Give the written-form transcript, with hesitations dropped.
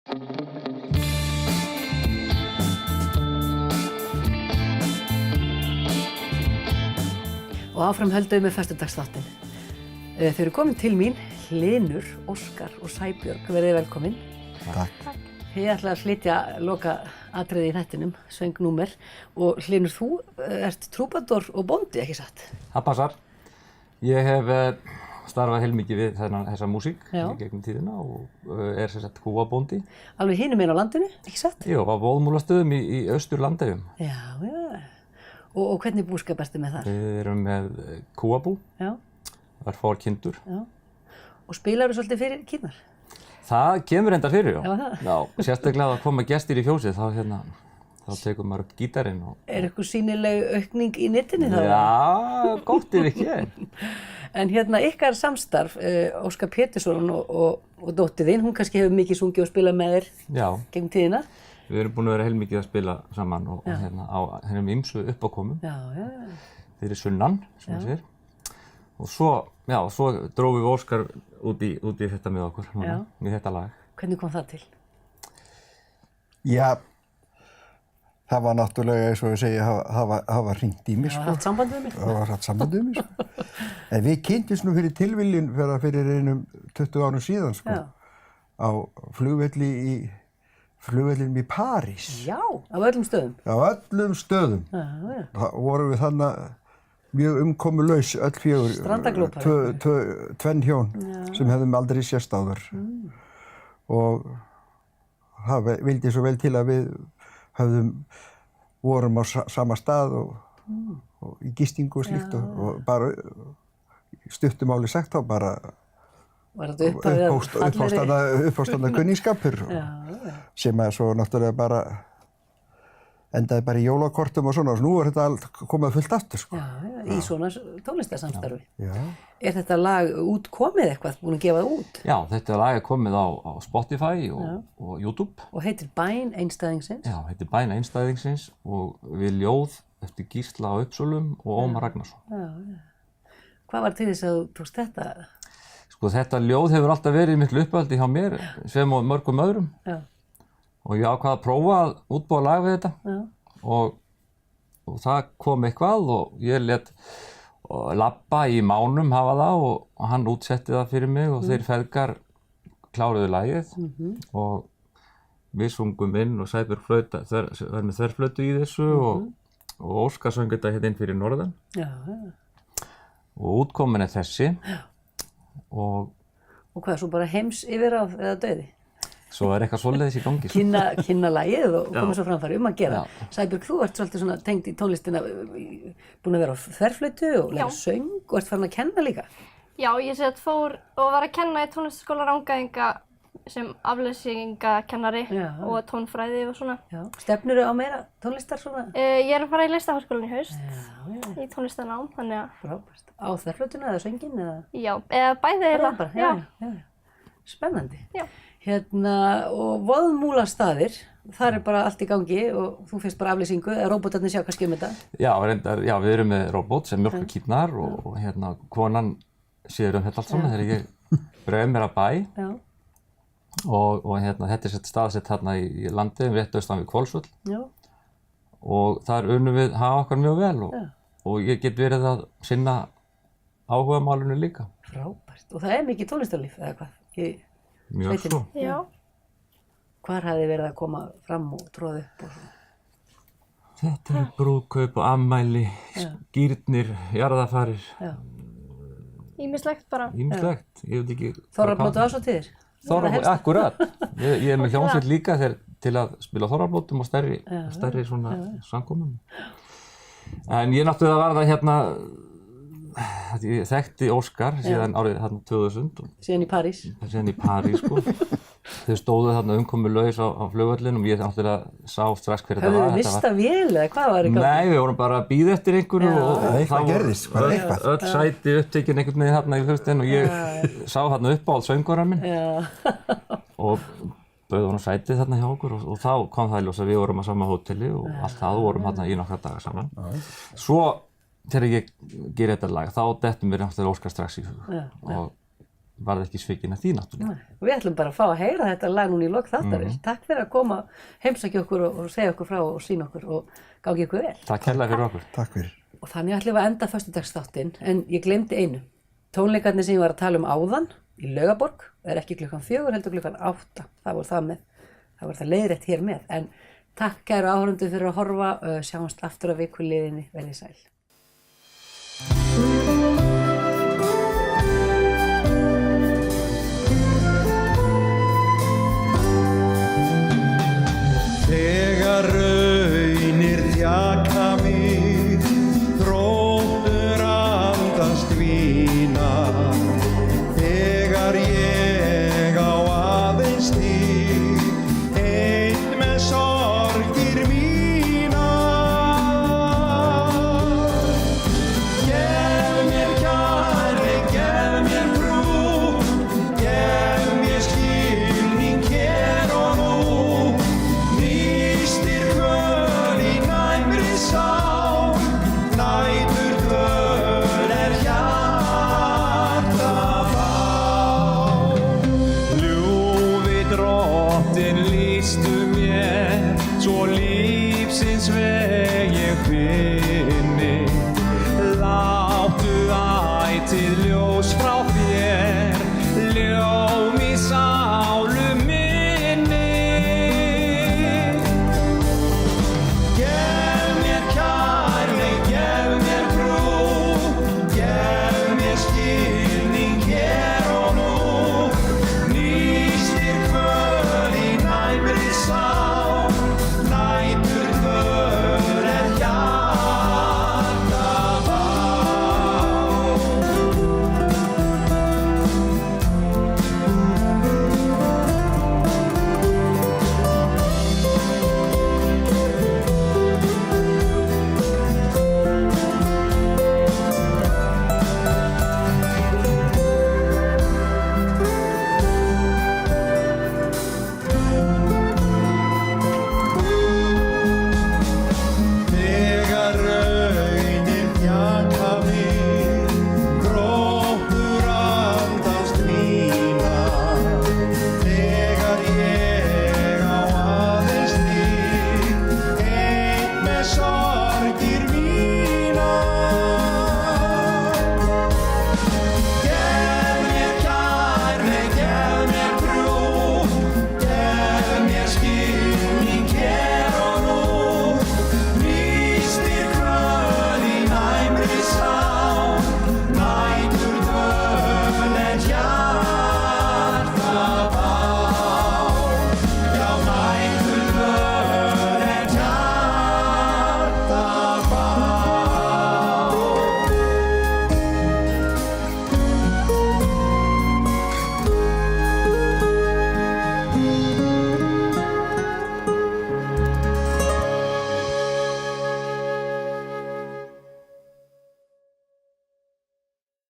Og áfram höldum við með föstudagsþáttinn. Þau eru komin til mín, Hlynur, Óskar og Sæbjörg. Verið velkomin. Takk. Þið ætla að flytja loka atriði í þættinum, söngnúmer. Og Hlynur, þú ert trúbador og bóndi, ekki satt? Það passar. Ég hef starfað heilmikið við þessa músík í gegnum tíðina og er sem sagt kúabóndi. Alveg hinum einn á landinu, ekki satt? Jú, á Voðmúlastöðum í Austur-Landeyjum. Já. Og hvernig búskap ertu með þar? Við erum með kúabú, örfáar kindur. Já. Og spilarðu svolítið fyrir kýrnar? Það kemur enda fyrir, Já, það? Já, sérstaklega að koma gestir í fjósið, þá tekur maður upp gítarinn. Er eitthvað sýnileg aukning í netinu þá? Já, gott ef ekki. En ykkar samstarf, Óskar Pétursson og dóttir þín, hún kannski hefur mikið sungið og spilað með þér gegnum tíðina. Við erum búin að vera heilmikið að spila saman og á hennum ýmsu uppákomum fyrir sunnan, sem ég segir. Og svo drófum við Óskar út í þetta með okkur, í þetta lag. Hvernig kom það til? Já, það var náttúrulega, eins og ég segi, það var hringt í mig, sko. Það var haft samband við mig. Það var haft samband við mig, sko. En við kynntumst nú fyrir tilviljun fyrir einum 20 árum síðan, sko. Á flugvellinum í París. Já, á öllum stöðum? Á öllum stöðum. Það vorum við þannig mjög umkomulaus öll fjögur. Strandaglópar. Tvenn hjón sem hefðum aldrei sést áður. Og það vildi svo vel til að við vorum á sama stað og í gistingu og slíkt og bara stuttumáli sagt þá bara uppástanda kunningsskapur sem að svo náttúrulega bara endaði bara í jólakortum og svona og nú er þetta allt komið fullt aftur, sko. Í svona tónlistarsamstarfi. Er þetta lag útkomið eitthvað, búin að gefa það út? Já, þetta lag er komið á Spotify og YouTube. Og heitir Bæn einstæðingsins? Já, heitir Bæn einstæðingsins og við ljóð eftir Gísla á Uppsölum og Ómar Ragnarsson. Hvað var til þess að þú tókst þetta? Sko þetta ljóð hefur alltaf verið í miklu uppáldi hjá mér sem og mörgum öðrum. Og ég ákvað að prófa að útbúa lag við þetta og það kom eitthvað og ég lét labba í mánum hafa það og hann útsetti það fyrir mig og þeir feðgar kláruðu lagið og við sungum inn og Sæbjörg var með þverflötu í þessu og Óskar söng þetta hérna inn fyrir norðan og útkomin er þessi og hvað, svo bara heims yfir á eða dauði? Svo er eitthvað svoleiðis í gangi. Kynna lagið og koma svo framfæri að gera. Sæbjörg, þú ert svolítið svona tengd í tónlistina, búin að vera á þverflautu og læra söng og ert farin að kenna líka. Já, ég fór og var að kenna í tónlistarskóla Rangæinga sem afleysingakennari og tónfræði og svona. Stefnirðu á meira tónlistar svona? Ég er að fara í Listaháskólann í haust, í tónlistarnám, þannig að... Frábært. Á þverflautuna eða sönginn eða? Já, eða bæði eða. Já. Spennandi. Og Voðmúlastaðir, þar er bara allt í gangi og þú fyrst bara aflýsingu, eða róbótarnir sjá kannski þetta? Já, við erum með róbót sem mjólkar kýrnar og konan sér þetta allt svona þegar ég bregð mér að bæ. Og þetta er staðsett þarna í landi, rétt austan við Hvolsvöll. Og þar unnum við hafa okkar mjög vel og ég get verið að sinna áhugamálinu líka. Frábært. Og það er mikið tónlistarlíf, eða hvað? Mjög svo. Já. Hvar hafði verið að koma fram og tróða upp og svona? Þetta er brúðkaup og afmæli, skírnir, jarðarfarir. Ýmislegt bara. Ýmislegt, ég veit ekki... Þorrablót og ásatíðir? Akkurat. Ég er með hljómsveit líka til að spila þorrablótum og stærri svona samkomum. En ég náttúrulega var það ég þekkti Óskar síðan árið 2000. Síðan í París? Síðan í París, sko. Þau stóðu þarna umkomulaus á flugvellinum og ég náttúrulega sá strax hver þetta var. Höfðu þið mistað vél eða hvað var í gangi? Nei, við vorum bara að bíða eftir einhverju og eitthvað gerðist, bara eitthvað. Öll sæti upptekin einhvern veginn þarna í hlustinn og ég sá þarna uppáhald söngvarann minn og bauð honum sætið þarna hjá okkur og þá kom það í ljós að við vorum á sama hóteli og allt það og vorum þarna í nokkra daga saman. Svo þegar ég geri þetta lag, þá dettur mér náttúrulega Óskar strax í hug og varð ekki svikin að því náttúrulega. Og við ætlum bara að fá að heyra þetta lag núna í lok þáttarins. Takk fyrir að koma, heimsækja okkur og segja okkur frá og sýna okkur og gangi ykkur vel. Takk kærlega fyrir okkur. Takk fyrir. Og þannig ætlum við að enda föstudagsþáttinn, en ég glemdi einu. Tónleikarnir sem ég var að tala áðan í Laugaborg ekki klukkan 4 heldur klukkan 8. Það var það leiðrétt hér með. En takk kæru áhorfendur fyrir að horfa, sjáumst aftur á viku liðinni, verið sæl.